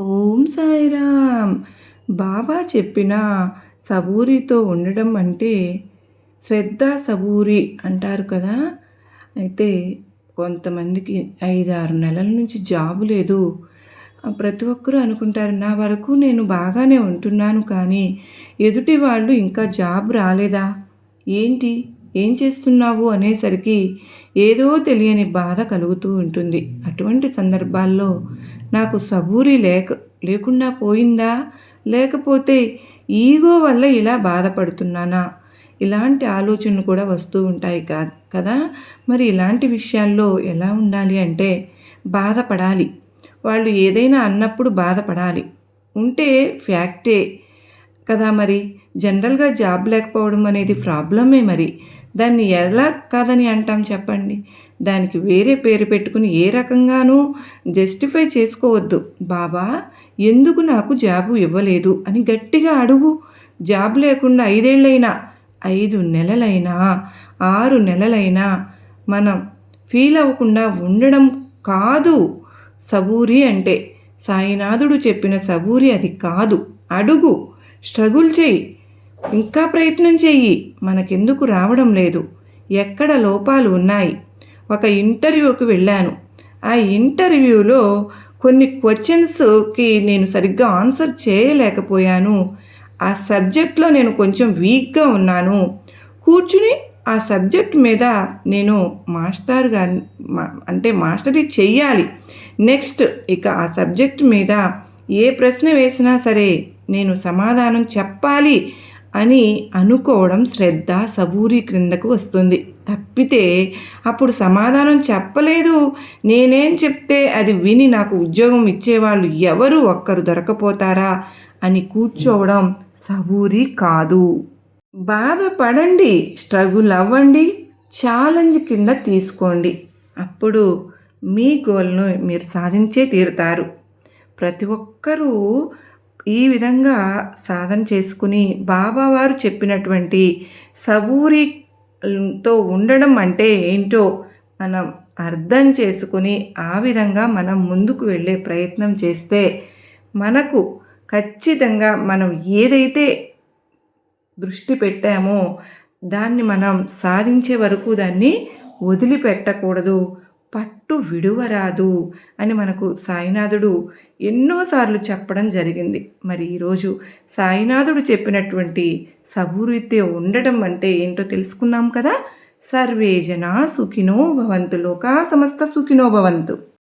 ఓం సాయిరామ్. బాబా చెప్పిన సబూరితో ఉండడం అంటే శ్రద్ధ సబూరి అంటారు కదా! అయితే కొంతమందికి 5, 6 నెలల నుంచి జాబు లేదు. ప్రతి ఒక్కరూ అనుకుంటారు, నా వరకు నేను బాగానే ఉంటున్నాను కానీ ఎదుటి వాళ్ళు ఇంకా జాబ్ రాలేదా? ఏంటి? ఏం చేస్తున్నావు? అనేసరికి ఏదో తెలియని బాధ కలుగుతూ ఉంటుంది. అటువంటి సందర్భాల్లో నాకు సబూరి లేకుండా పోయిందా? లేకపోతే ఈగో వల్ల ఇలా బాధపడుతున్నానా? ఇలాంటి ఆలోచనలు కూడా వస్తూ ఉంటాయి కదా! మరి ఇలాంటి విషయాల్లో ఎలా ఉండాలి అంటే బాధపడాలి. వాళ్ళు ఏదైనా అన్నప్పుడు బాధపడాలి. ఉంటే ఫ్యాక్టే కదా మరి. జనరల్‌గా జాబ్ లేకపోవడం అనేది ప్రాబ్లమే మరి. దాన్ని ఎలా కాదని అంటాం చెప్పండి. దానికి వేరే పేరు పెట్టుకుని ఏ రకంగానూ జస్టిఫై చేసుకోవద్దు. బాబా ఎందుకు నాకు జాబు ఇవ్వలేదు అని గట్టిగా అడుగు. జాబ్ లేకుండా 5 ఏళ్లైనా, 5 నెలలైనా, 6 నెలలైనా మనం ఫీల్ అవ్వకుండా ఉండడం కాదు సబూరి అంటే. సాయినాథుడు చెప్పిన సబూరి అది కాదు. అడుగు, స్ట్రగుల్ చెయ్యి, ఇంకా ప్రయత్నం చెయ్యి. మనకెందుకు రావడం లేదు? ఎక్కడ లోపాలు ఉన్నాయి? ఒక ఇంటర్వ్యూకి వెళ్ళాను. ఆ ఇంటర్వ్యూలో కొన్ని క్వశ్చన్స్కి నేను సరిగ్గా ఆన్సర్ చేయలేకపోయాను. ఆ సబ్జెక్ట్లో నేను కొంచెం వీక్గా ఉన్నాను. కూర్చుని ఆ సబ్జెక్ట్ మీద నేను మాస్టరీ చెయ్యాలి. నెక్స్ట్ ఇక ఆ సబ్జెక్ట్ మీద ఏ ప్రశ్న వేసినా సరే నేను సమాధానం చెప్పాలి అని అనుకోవడం శ్రద్ధ సబూరి క్రిందకు వస్తుంది. తప్పితే అప్పుడు సమాధానం చెప్పలేదు, నేనేం చెప్తే అది విని నాకు ఉద్యోగం ఇచ్చేవాళ్ళు ఎవరు ఒక్కరు దొరకపోతారా అని కూర్చోవడం సబూరి కాదు. బాధపడండి, స్ట్రగుల్ అవ్వండి, ఛాలెంజ్ కింద తీసుకోండి. అప్పుడు మీ గోల్ను మీరు సాధించే తీరుతారు. ప్రతి ఒక్కరూ ఈ విధంగా సాధన చేసుకుని బాబావారు చెప్పినటువంటి సబూరితో ఉండడం అంటే ఏంటో మనం అర్థం చేసుకుని ఆ విధంగా మనం ముందుకు వెళ్ళే ప్రయత్నం చేస్తే మనకు ఖచ్చితంగా మనం ఏదైతే దృష్టి పెట్టామో దాన్ని మనం సాధించే వరకు దాన్ని వదిలిపెట్టకూడదు, పట్టు విడువరాదు అని మనకు సాయినాథుడు ఎన్నోసార్లు చెప్పడం జరిగింది. మరి ఈరోజు సాయినాథుడు చెప్పినటువంటి సబూరితో ఉండటం అంటే ఏంటో తెలుసుకున్నాం కదా. సర్వే జనా సుఖినో భవంతు, లోకా సమస్త సుఖినో భవంతు.